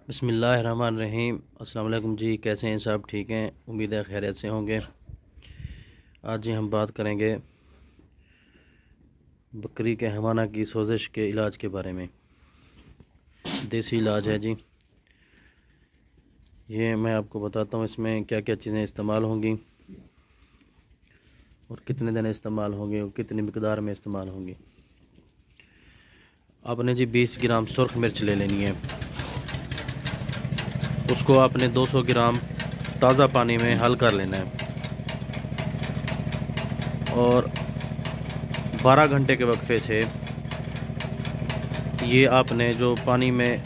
बिस्मिल्लाहिर्रहमानिर्रहीम। अस्सलाम वालेकुम जी, कैसे हैं सब? ठीक हैं, उम्मीद है खैरियत से होंगे। आज जी हम बात करेंगे बकरी के हवाना की सोजिश के इलाज के बारे में। देसी इलाज है जी, ये मैं आपको बताता हूँ इसमें क्या क्या चीज़ें इस्तेमाल होंगी और कितने दिन इस्तेमाल होंगे और कितनी मिकदार में इस्तेमाल होंगी। आपने जी 20 ग्राम सुर्ख मिर्च ले लेनी है। उसको आपने 200 ग्राम ताज़ा पानी में हल कर लेना है और 12 घंटे के वक्फे से ये आपने जो पानी में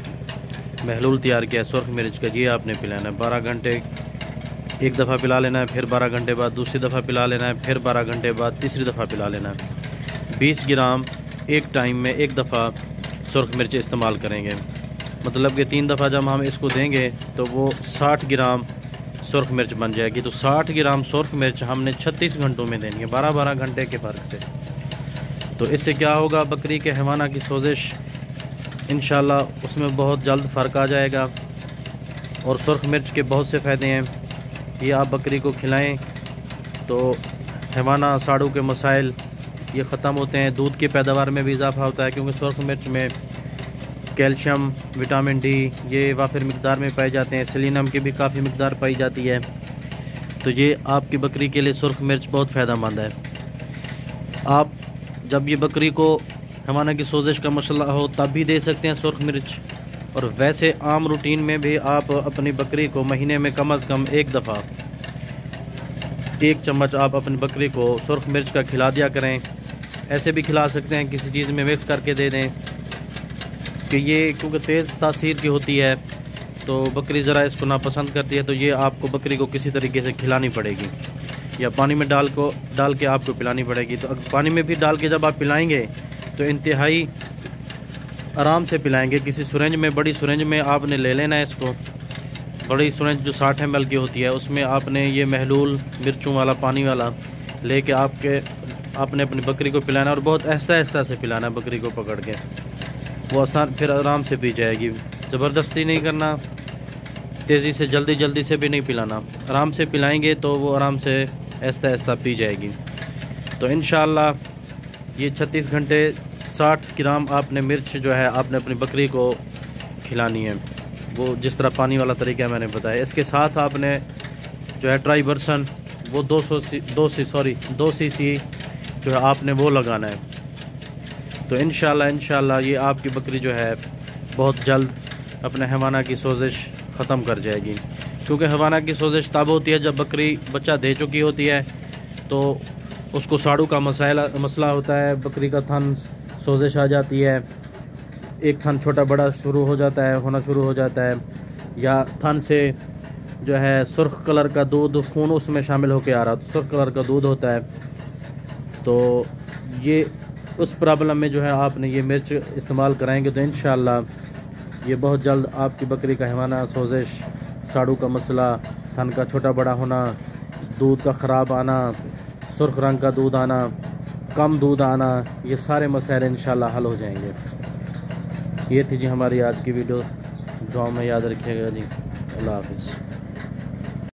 महलूल तैयार किया है सुर्ख मिर्च का, ये आपने पिलाना है। 12 घंटे एक दफ़ा पिला लेना है, फिर 12 घंटे बाद दूसरी दफ़ा पिला लेना है, फिर 12 घंटे बाद तीसरी दफ़ा पिला लेना है। 20 ग्राम एक टाइम में एक दफ़ा सुर्ख मिर्च इस्तेमाल करेंगे, मतलब कि 3 दफ़ा जब हम इसको देंगे तो वो 60 ग्राम सुर्ख मिर्च बन जाएगी। तो 60 ग्राम सुर्ख मिर्च हमने 36 घंटों में देनी है, 12-12 घंटे के फ़र्क से। तो इससे क्या होगा, बकरी के हवाना की सोजिश इंशाल्लाह उसमें बहुत जल्द फ़र्क आ जाएगा। और सुर्ख मिर्च के बहुत से फ़ायदे हैं, ये आप बकरी को खिलाएं तो हवाना साड़ू के मसाइल ये ख़त्म होते हैं। दूध की पैदावार में भी इजाफ़ा होता है, क्योंकि सुर्ख मिर्च में कैल्शियम, विटामिन डी ये वाफिर मिकदार में पाए जाते हैं। सेलेनियम की भी काफ़ी मिकदार पाई जाती है। तो ये आपकी बकरी के लिए सुर्ख मिर्च बहुत फ़ायदेमंद है। आप जब ये बकरी को हवाना की सोजिश का मसला हो तब भी दे सकते हैं सुर्ख मिर्च, और वैसे आम रूटीन में भी आप अपनी बकरी को महीने में कम अज़ कम एक दफ़ा 1 चम्मच आप अपनी बकरी को सुर्ख मिर्च का खिला दिया करें। ऐसे भी खिला सकते हैं, किसी चीज़ में मिक्स करके दे दें कि ये क्योंकि तेज़ तासीर की होती है तो बकरी ज़रा इसको नापसंद करती है। तो ये आपको बकरी को किसी तरीके से खिलानी पड़ेगी या पानी में डाल के आपको पिलानी पड़ेगी। तो पानी में भी डाल के जब आप पिलाएंगे तो इंतहाई आराम से पिलाएंगे। किसी सुरेंज में, बड़ी सुरेंज में आपने ले लेना है इसको। बड़ी सुरेंज जो 60 ml की होती है उसमें आपने ये महलूल मिर्चों वाला पानी वाला लेके आपने अपनी बकरी को पिलाना, और बहुत आहिस्ता से पिलाना है बकरी को पकड़ के। वो आसान फिर आराम से पी जाएगी। ज़बरदस्ती नहीं करना, तेज़ी से जल्दी से भी नहीं पिलाना। आराम से पिलाएंगे तो वो आराम से आहिस्ता पी जाएगी। तो इंशाअल्लाह ये 36 घंटे 60 ग्राम आपने मिर्च जो है आपने अपनी बकरी को खिलानी है, वो जिस तरह पानी वाला तरीका मैंने बताया। इसके साथ आपने जो है ट्राइवर्सन वो 2 cc जो है आपने वो लगाना है। तो इंशाल्लाह ये आपकी बकरी जो है बहुत जल्द अपने हवाना की सोजिश ख़त्म कर जाएगी। क्योंकि हवाना की सोजिश तब होती है जब बकरी बच्चा दे चुकी होती है, तो उसको साड़ू का मसला होता है, बकरी का थन सोजिश आ जाती है, एक थन छोटा बड़ा होना शुरू हो जाता है, या थन से जो है सुर्ख कलर का दूध खून उसमें शामिल होकर आ रहा, तो सुर्ख कलर का दूध होता है। तो ये उस प्रॉब्लम में जो है आपने ये मिर्च इस्तेमाल कराएंगे तो इंशाल्लाह ये बहुत जल्द आपकी बकरी का हवाना सोजिश, साड़ू का मसला, थन का छोटा बड़ा होना, दूध का ख़राब आना, सुर्ख रंग का दूध आना, कम दूध आना, ये सारे मसाइल इंशाल्लाह हल हो जाएंगे। ये थी जी हमारी आज की वीडियो। दुआ में याद रखिएगा जी। अल्लाह हाफ़िज़।